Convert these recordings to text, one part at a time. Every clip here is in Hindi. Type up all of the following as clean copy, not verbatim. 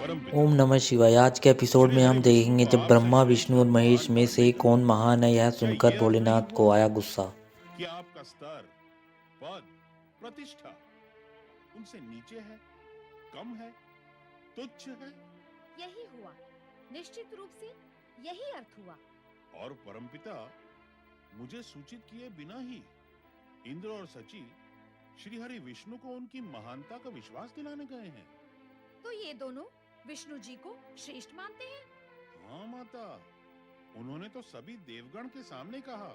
परमपिता। ओम नमः शिवाय। आज के एपिसोड श्री में हरि हम विष्णु देखेंगे को जब आपसे ब्रह्मा श्रेष्ठ विष्णु और महेश भगवान में से मानते हैं। कौन महान है, यह क्या सुनकर ये अर्थ नहीं भोलेनाथ को हुआ आया गुस्सा। कि आपका स्तर, पद, प्रतिष्ठा उनसे नीचे है, कम है, तुच्छ है? यही हुआ, निश्चित रूप से यही अर्थ हुआ। और परमपिता मुझे सूचित किए बिना ही इंद्र और सची श्री हरि विष्णु को उनकी महानता का विश्वास दिलाने गए हैं। तो ये दोनों विष्णु जी को श्रेष्ठ मानते हैं। हाँ माता, उन्होंने तो सभी देवगण के सामने कहा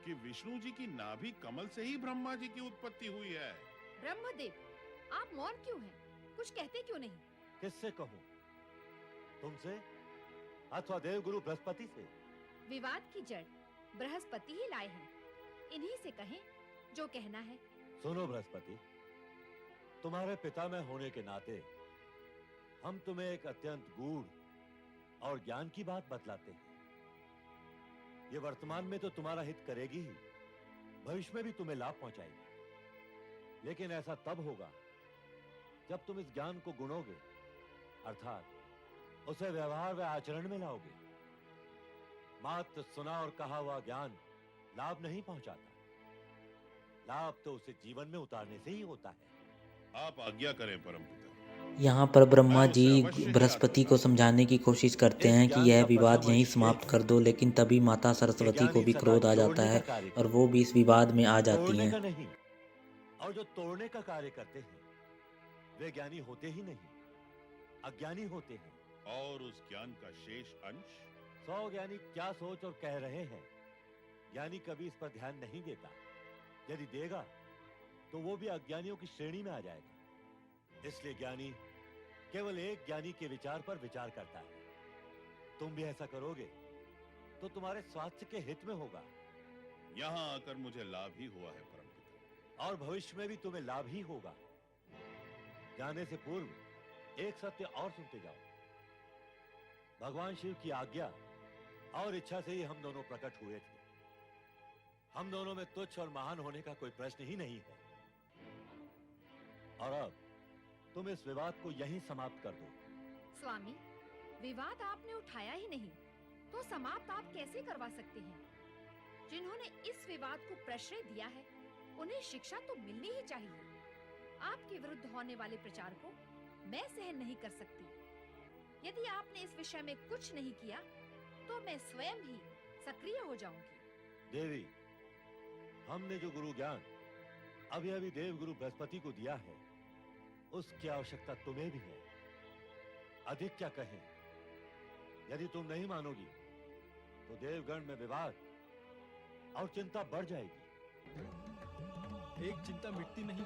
कि विष्णु जी की नाभि कमल से ही ब्रह्मा जी की उत्पत्ति हुई है। ब्रह्मदेव, आप मौन क्यों हैं? कुछ कहते क्यों नहीं? किससे कहूं? तुमसे अथवा देवगुरु बृहस्पति से? विवाद की जड़ बृहस्पति ही लाए हैं। इन्हीं से कहें जो कहना है। सुनो बृहस्पति, तुम्हारे पिता में होने के नाते हम तुम्हें एक अत्यंत गूढ़ और ज्ञान की बात बतलाते हैं। ये वर्तमान में तो तुम्हारा हित करेगी ही, भविष्य में भी तुम्हें लाभ पहुंचाएगी। लेकिन ऐसा तब होगा जब तुम इस ज्ञान को गुणोगे, अर्थात उसे व्यवहार व आचरण में लाओगे। मात्र सुना और कहा हुआ ज्ञान लाभ नहीं पहुंचाता, लाभ तो उसे जीवन में उतारने से ही होता है। आप आज्ञा करें परमपिता। यहाँ पर ब्रह्मा मैं जी उसे अवश्य ही बृहस्पति को आत्मसात समझाने की कोशिश करते इस हैं कि ज्ञान यह का विवाद प्रथम यहीं अंश ये समाप्त है कर दो, लेकिन तभी माता कि सरस्वती को ज्ञानी भी सदा क्रोध आ जाता जोड़ने का है कार्य और करते वो भी इस विवाद में आ हैं, जाती तोड़ने हैं। का नहीं। और जो तोड़ने का कार्य करते हैं वे ज्ञानी होते ही नहीं, अज्ञानी होते हैं। और उस ज्ञान का शेष अंश? 100 ज्ञानी क्या सोच और कह रहे हैं, ज्ञानी कभी इस पर ध्यान नहीं देता। यदि देगा तो वो भी अज्ञानियों की श्रेणी में आ जाएगा। इसलिए ज्ञानी केवल एक ज्ञानी के विचार पर विचार करता है। तुम भी ऐसा करोगे तो तुम्हारे स्वास्थ्य के हित में होगा, यहाँ आकर मुझे लाभ ही हुआ है परमपिता। और भविष्य में भी तुम्हें लाभ ही होगा। जाने से पूर्व एक सत्य और सुनते जाओ। भगवान शिव की आज्ञा और इच्छा से ही हम दोनों प्रकट हुए थे। हम दोनों में तुच्छ और महान होने का कोई प्रश्न ही नहीं है। और अब तुम इस विवाद को यहीं समाप्त कर दो। स्वामी, विवाद आपने उठाया ही नहीं तो समाप्त आप कैसे करवा सकते हैं? जिन्होंने इस विवाद को प्रश्रय दिया है उन्हें शिक्षा तो मिलनी ही चाहिए। आपके विरुद्ध होने वाले प्रचार को मैं सहन नहीं कर सकती। यदि आपने इस विषय में कुछ नहीं किया तो मैं स्वयं ही सक्रिय हो जाऊंगी। देवी, हमने जो गुरु ज्ञान अभी अभी देव गुरु बृहस्पति को दिया है, उसकी आवश्यकता तुम्हें भी है। अधिक क्या कहें, यदि तुम नहीं मानोगी तो देवगण में विवाद और चिंता बढ़ जाएगी। एक चिंता मिटती नहीं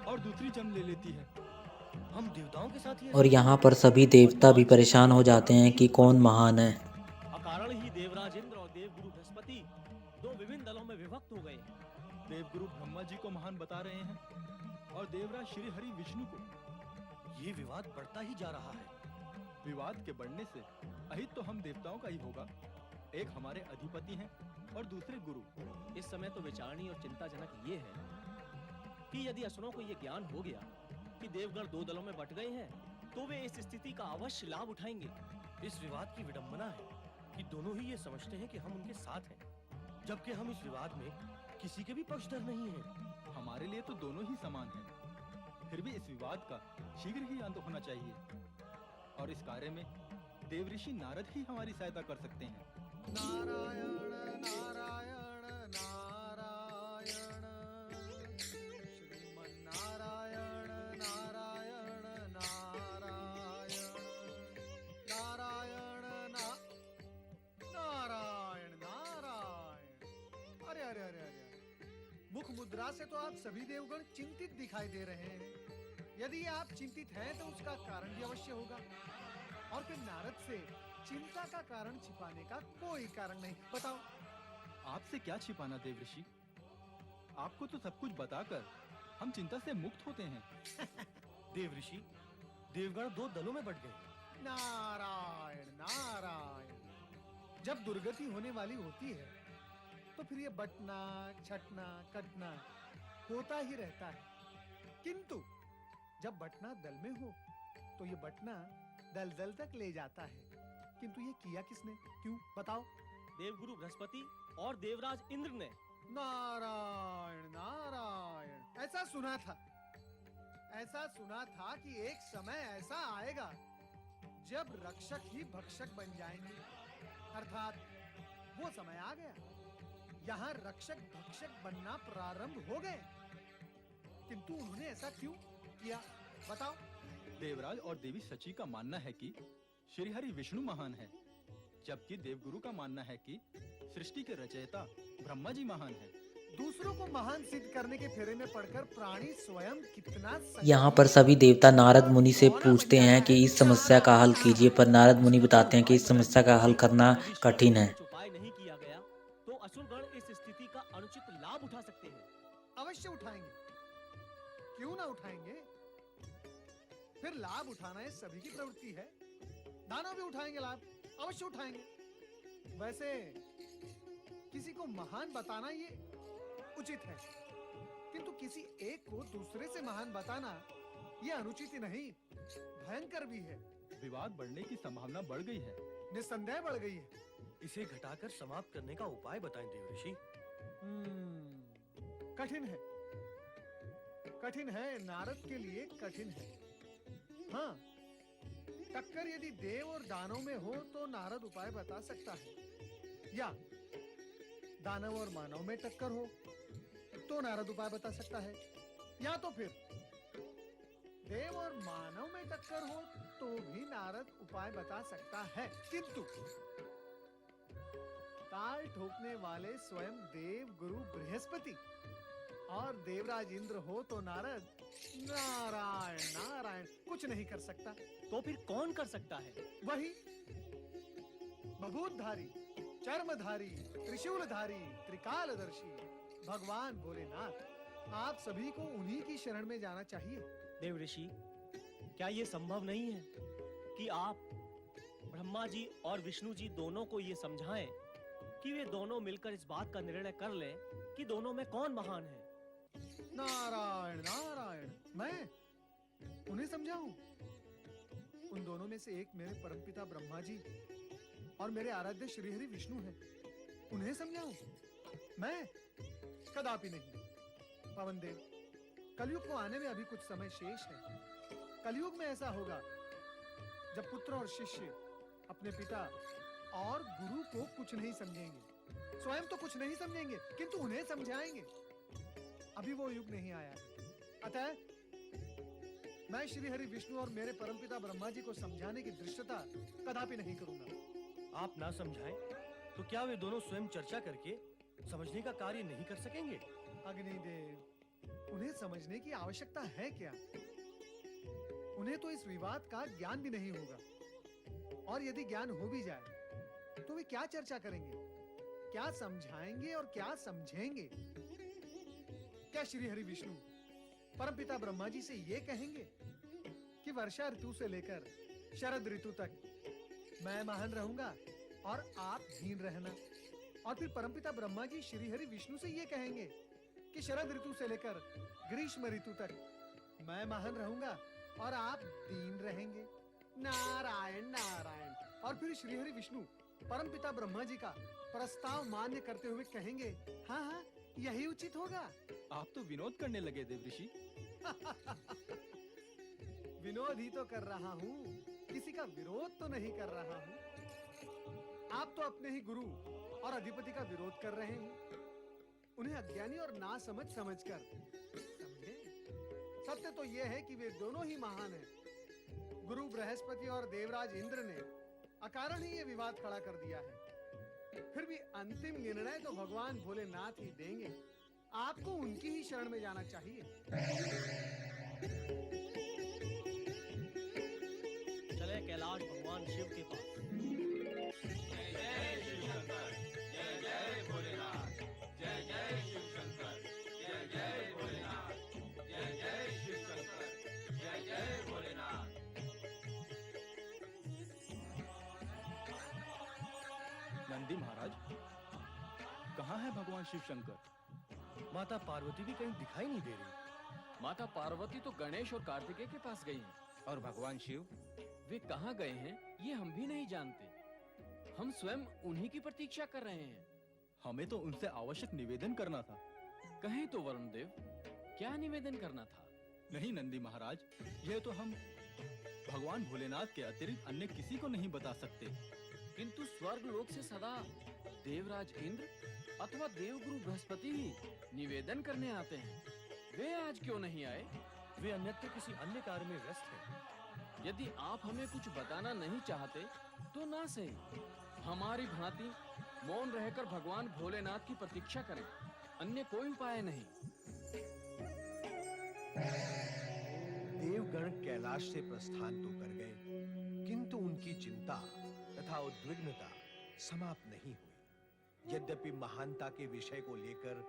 और दूसरी जन्म ले लेती है। हम देवताओं के साथ ही और यहाँ पर सभी देवता भी परेशान हो जाते हैं कि कौन महान है। अकारण ही देवराज इंद्र और देवगुरु बृहस्पति दो विभिन्न दलों में विभक्त हो गए। देवगुरु ब्रह्मा जी को महान बता रहे हैं और देवराज श्री हरि विष्णु को। ये विवाद बढ़ता ही जा रहा है। विवाद के बढ़ने से अहित तो हम देवताओं का ही होगा। एक हमारे अधिपति हैं और दूसरे गुरु। इस समय तो विचारणीय और चिंताजनक ये है कि यदि असुरों को ये ज्ञान हो गया कि देवगण दो दलों में बट गए हैं तो वे इस स्थिति का अवश्य लाभ उठाएंगे। इस विवाद की विडंबना है कि दोनों ही ये समझते हैं कि हम उनके साथ हैं, जबकि हम इस विवाद में किसी के भी पक्षधर नहीं हैं। हमारे लिए तो दोनों ही समान हैं। फिर भी इस विवाद का शीघ्र ही अंत होना चाहिए और इस कार्य में देवऋषि नारद ही हमारी सहायता कर सकते हैं। नारायण नारायण नारायण श्रीमन नारायण नारायण नारायण नारायण नारायण नारायण। अरे अरे अरे अरे, मुख मुद्रा से तो आप सभी देवगण चिंतित दिखाई दे रहे हैं। यदि आप चिंतित हैं तो उसका कारण भी अवश्य होगा, और फिर नारद से चिंता का कारण छिपाने का कोई कारण नहीं। बताओ। आपसे क्या छिपाना देवऋषि, आपको तो सब कुछ बताकर हम चिंता से मुक्त होते हैं। देवऋषि, देवगण दो दलों में बट गए। नारायण नारायण। जब दुर्गति होने वाली होती है तो फिर ये बटना छटना कटना होता ही रहता है, किंतु जब बटना दल में हो तो ये बटना दलदल तक ले जाता है। किंतु ये किया किसने? क्यों? बताओ। देवगुरु बृहस्पति और देवराज इंद्र ने। नारायण नारायण, ऐसा सुना था कि एक समय ऐसा आएगा जब रक्षक ही भक्षक बन जाएंगे। अर्थात वो समय आ गया। यहाँ रक्षक भक्षक बनना प्रारंभ हो गए। किंतु उन्होंने ऐसा क्यों किया? बताओ। देवराज और देवी सची का मानना है कि श्रीहरि विष्णु महान है, जबकि देवगुरु का मानना है कि सृष्टि के रचयिता ब्रह्मा जी महान है। दूसरों को महान सिद्ध करने के फेरे में पड़कर प्राणी स्वयं कितना यहाँ पर सभी देवता नारद मुनि से पूछते हैं कि इस समस्या का हल कीजिए, पर नारद मुनि बताते हैं कि इस समस्या का हल करना कठिन है। उपाय नहीं किया गया तो असुरगण इस स्थिति का अनुचित लाभ उठा सकते हैं। अवश्य उठाएंगे, क्यों ना उठाएंगे? फिर लाभ उठाना ये सभी की प्रवृत्ति है। दानव भी उठाएंगे लाभ, अवश्य उठाएंगे। वैसे किसी को महान बताना ये उचित है, किंतु किसी एक को दूसरे से महान बताना ये अनुचित ही नहीं, भयंकर भी है। विवाद बढ़ने की संभावना बढ़ गई है। निस्संदेह बढ़ गई है। इसे घटाकर समाप्त करने का उपाय बताएं देवऋषि। कठिन है, नारद के लिए कठिन है। हाँ, टक्कर यदि देव और दानव में हो तो नारद उपाय बता सकता है, या दानव और मानव में टक्कर हो तो नारद उपाय बता सकता है, या तो फिर देव और मानव में टक्कर हो तो भी नारद उपाय बता सकता है। किंतु ताल ठोकने वाले स्वयं देव गुरु बृहस्पति और देवराज इंद्र हो तो नारद नारायण नारायण कुछ नहीं कर सकता। तो फिर कौन कर सकता है? वही बभूतधारी, चर्मधारी, त्रिशूलधारी, त्रिकालदर्शी भगवान भोलेनाथ। आप सभी को उन्हीं की शरण में जाना चाहिए। देवऋषि, क्या ये संभव नहीं है कि आप ब्रह्मा जी और विष्णु जी दोनों को ये समझाएं कि वे दोनों मिलकर इस बात का निर्णय कर लें कि दोनों में कौन महान है? नारायण नारायण, मैं उन्हें समझाऊं? उन दोनों में से एक मेरे परमपिता ब्रह्मा जी और मेरे आराध्य श्रीहरि विष्णु हैं। उन्हें समझाऊं? मैं कदापि नहीं। पवन देव, कलयुग को आने में अभी कुछ समय शेष है। कलयुग में ऐसा होगा जब पुत्र और शिष्य अपने पिता और गुरु को कुछ नहीं समझेंगे, स्वयं तो कुछ नहीं समझेंगे, किंतु उन्हें समझाएंगे। अभी वो युग नहीं आया। अतः मैं श्री हरि विष्णु और मेरे परमपिता ब्रह्मा जी को समझाने की दृष्टता कदापि नहीं करूंगा। आप ना समझाएं तो क्या वे दोनों स्वयं चर्चा करके समझने का कार्य नहीं कर सकेंगे? अग्निदेव, उन्हें समझने की आवश्यकता है क्या? उन्हें तो इस विवाद का ज्ञान भी नहीं होगा, और यदि ज्ञान हो भी जाए तो वे क्या चर्चा करेंगे, क्या समझाएंगे और क्या समझेंगे? क्या श्री हरि विष्णु परमपिता ब्रह्मा जी से ये कहेंगे कि वर्षा ऋतु से लेकर शरद ऋतु तक मैं महान रहूंगा और आप हीन रहना? और फिर परमपिता ब्रह्मा जी श्री हरि विष्णु से ये कहेंगे कि शरद ऋतु से लेकर ग्रीष्म ऋतु तक मैं महान रहूंगा और आप दीन रहेंगे? नारायण नारायण। और फिर श्री हरि विष्णु परमपिता ब्रह्मा जी का प्रस्ताव मान्य करते हुए कहेंगे, हाँ हाँ यही उचित होगा। आप तो विनोद करने लगे देवऋषि। विनोद ही तो कर रहा हूँ, किसी का विरोध तो नहीं कर रहा हूँ। आप तो अपने ही गुरु और अधिपति का विरोध कर रहे हैं, उन्हें अज्ञानी और नासमझ समझकर। समझे? सत्य तो यह है कि वे दोनों ही महान हैं। गुरु बृहस्पति और देवराज इंद्र ने अकारण ही ये विवाद खड़ा कर दिया है। फिर भी अंतिम निर्णय तो भगवान भोलेनाथ ही देंगे। आपको उनकी ही शरण में जाना चाहिए। चले कैलाश भगवान शिव के पास। जय जय शिव शंकर, जय जय भोलेनाथ, जय जय शिव शंकर, जय जय भोलेनाथ, जय जय शिव शंकर, जय जय भोलेनाथ। नंदी महाराज, कहाँ है भगवान शिव शंकर? माता पार्वती भी कहीं दिखाई नहीं दे रही। माता पार्वती तो गणेश और कार्तिकेय के पास गई हैं। और भगवान शिव वे कहाँ गए हैं ये हम भी नहीं जानते। हम स्वयं उन्हीं की प्रतीक्षा कर रहे हैं। हमें तो उनसे आवश्यक निवेदन करना था। कहें तो वरुण देव, क्या निवेदन करना था? नहीं नंदी महाराज, यह तो हम भगवान भोलेनाथ के अतिरिक्त अन्य किसी को नहीं बता सकते। किंतु स्वर्ग लोक से सदा देवराज इंद्र अथवा देवगुरु बृहस्पति ही निवेदन करने आते हैं। वे आज क्यों नहीं आए? वे अन्यत्र किसी अन्य कार्य में व्यस्त हैं। यदि आप हमें कुछ बताना नहीं चाहते तो ना सही, हमारी भांति मौन रहकर भगवान भोलेनाथ की प्रतीक्षा करें, अन्य कोई उपाय नहीं। देवगण कैलाश से प्रस्थान तो कर गए, किंतु उनकी चिंता तथा उद्विग्नता समाप्त नहीं हुई। यद्यपि महानता के विषय को लेकर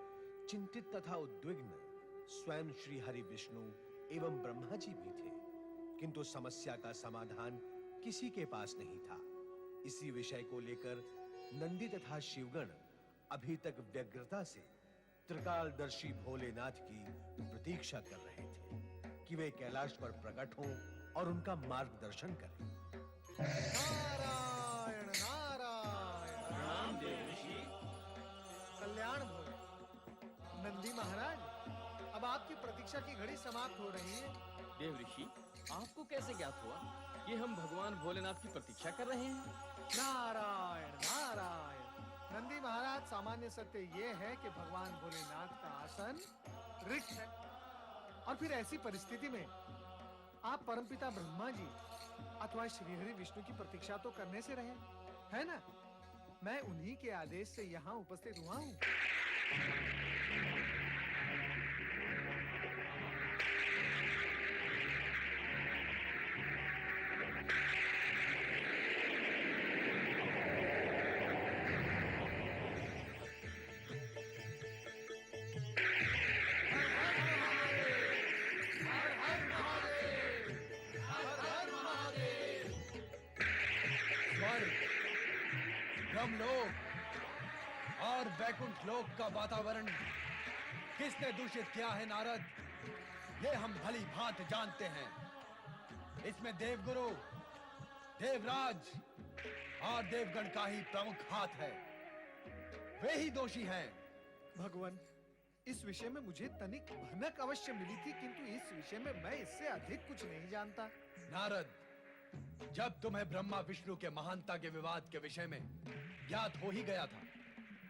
चिंतित तथा उद्विग्न स्वयं श्री हरि विष्णु एवं ब्रह्मा जी भी थे, किंतु समस्या का समाधान किसी के पास नहीं था। इसी विषय को लेकर नंदी तथा शिवगण अभी तक व्यग्रता से त्रिकालदर्शी भोलेनाथ की प्रतीक्षा कर रहे थे कि वे कैलाश पर प्रकट हों और उनका मार्गदर्शन करें। नारायण नारायण। राम देव ऋषि। कल्याण भो। नंदी महाराज, अब आपकी प्रतीक्षा की घड़ी समाप्त हो रही है। देव ऋषि, आपको कैसे ज्ञात हुआ कि हम भगवान भोलेनाथ की प्रतीक्षा कर रहे हैं? नारायण नारायण। नंदी महाराज, सामान्य सत्य ये है कि भगवान भोलेनाथ का आसन रिक्त है, और फिर ऐसी परिस्थिति में आप परमपिता ब्रह्मा जी अथवा श्रीहरि विष्णु की प्रतीक्षा तो करने से रहे, है ना? मैं उन्हीं के आदेश से यहाँ उपस्थित हुआ हूँ। ब्रह्मलोक और वैकुंठ लोक का वातावरण किसने दूषित किया है नारद? ये हम भली भांति जानते हैं। इसमें देवगुरु, देवराज और देवगण का ही प्रमुख हाथ है। वे ही दोषी हैं। भगवान, इस विषय में मुझे तनिक भनक अवश्य मिली थी, किंतु इस विषय में मैं इससे अधिक कुछ नहीं जानता। नारद, जब तुम्हें ब्रह्मा विष्णु के महानता के विवाद के विषय में ज्ञात हो ही गया था,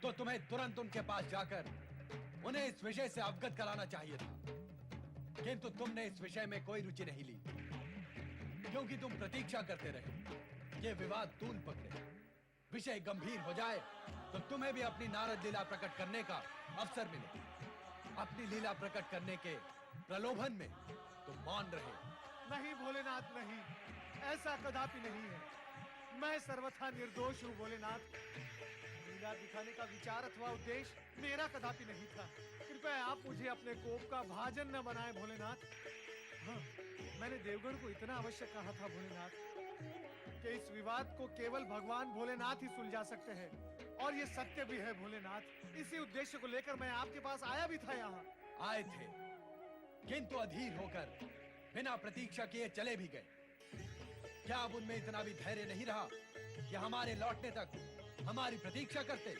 तो तुम्हें तुरंत उनके पास जाकर उन्हें इस विषय से अवगत कराना चाहिए था, किंतु तुमने इस विषय में कोई रुचि नहीं ली, क्योंकि तुम प्रतीक्षा करते रहे। ये विवाद तूल पकड़े, विषय गंभीर हो जाए तो तुम्हें भी अपनी नारद लीला प्रकट करने का अवसर मिले। अपनी लीला प्रकट करने के प्रलोभन में तुम मौन रहे। नहीं भोलेनाथ, नहीं, ऐसा कदापि नहीं है। मैं सर्वथा निर्दोष हूँ भोलेनाथ। लीला दिखाने का विचार अथवा उद्देश्य मेरा कदापि नहीं था। कृपया आप मुझे अपने कोप का भाजन न बनाएं भोलेनाथ। हाँ, मैंने देवगण को इतना अवश्य कहा था भोलेनाथ कि इस विवाद को केवल भगवान भोलेनाथ ही सुलझा सकते हैं, और ये सत्य भी है भोलेनाथ। इसी उद्देश्य को लेकर मैं आपके पास आया भी था। यहाँ आए थे, किंतु अधीर होकर बिना प्रतीक्षा किए चले भी गए। क्या अब उनमें इतना भी धैर्य नहीं रहा कि हमारे लौटने तक हमारी प्रतीक्षा करते?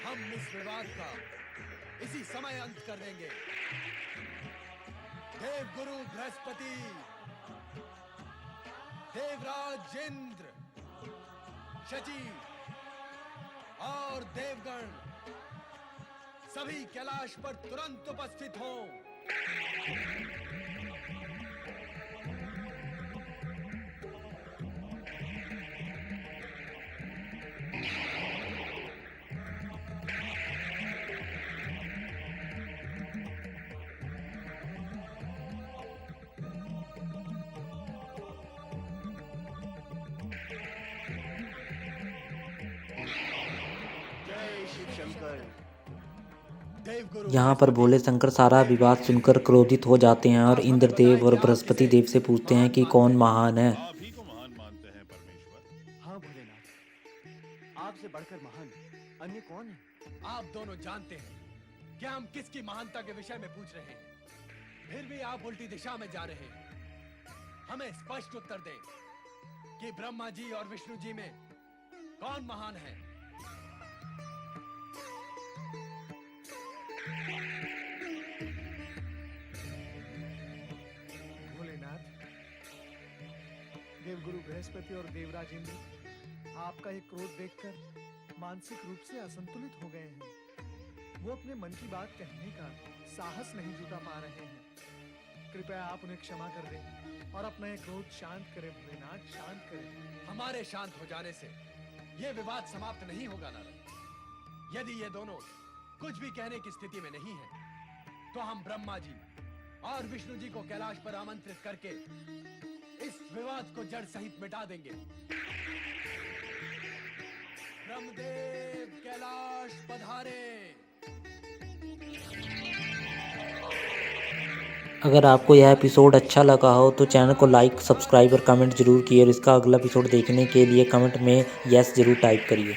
हम इस विवाद का इसी समय अंत कर देंगे। देवगुरु बृहस्पति, देवराज इंद्र, शची और देवगण सभी कैलाश पर तुरंत उपस्थित हों। यहाँ पर भोले शंकर सारा विवाद सुनकर क्रोधित हो जाते हैं और इंद्रदेव और बृहस्पति देव से पूछते हैं कि कौन महान है। आप ही को महान मानते हैं परमेश्वर। हाँ भोलेनाथ, आपसे बढ़कर महान अन्य कौन है? आप दोनों जानते हैं कि हम किसकी महानता के विषय में पूछ रहे हैं, फिर भी आप उल्टी दिशा में जा रहे हैं। हमें स्पष्ट उत्तर दें कि ब्रह्मा जी और विष्णु जी में कौन महान है। भोलेनाथ, देवगुरु बृहस्पति और देवराज इंद्र आपका ये क्रोध देखकर मानसिक रूप से असंतुलित हो गए हैं। वो अपने मन की बात कहने का साहस नहीं जुटा पा रहे हैं। कृपया आप उन्हें क्षमा कर दें और अपना ये क्रोध शांत करें भोलेनाथ, शांत करें। हमारे शांत हो जाने से ये विवाद समाप्त नहीं होगा नारद। यदि ये दोनों कुछ भी कहने की स्थिति में नहीं है तो हम ब्रह्मा जी और विष्णु जी को कैलाश पर आमंत्रित करके इस विवाद को जड़ सहित मिटा देंगे। ब्रह्मदेव कैलाश पधारे। अगर आपको यह एपिसोड अच्छा लगा हो तो चैनल को लाइक, सब्सक्राइब और कमेंट जरूर कीजिए और इसका अगला एपिसोड देखने के लिए कमेंट में यस जरूर टाइप करिए।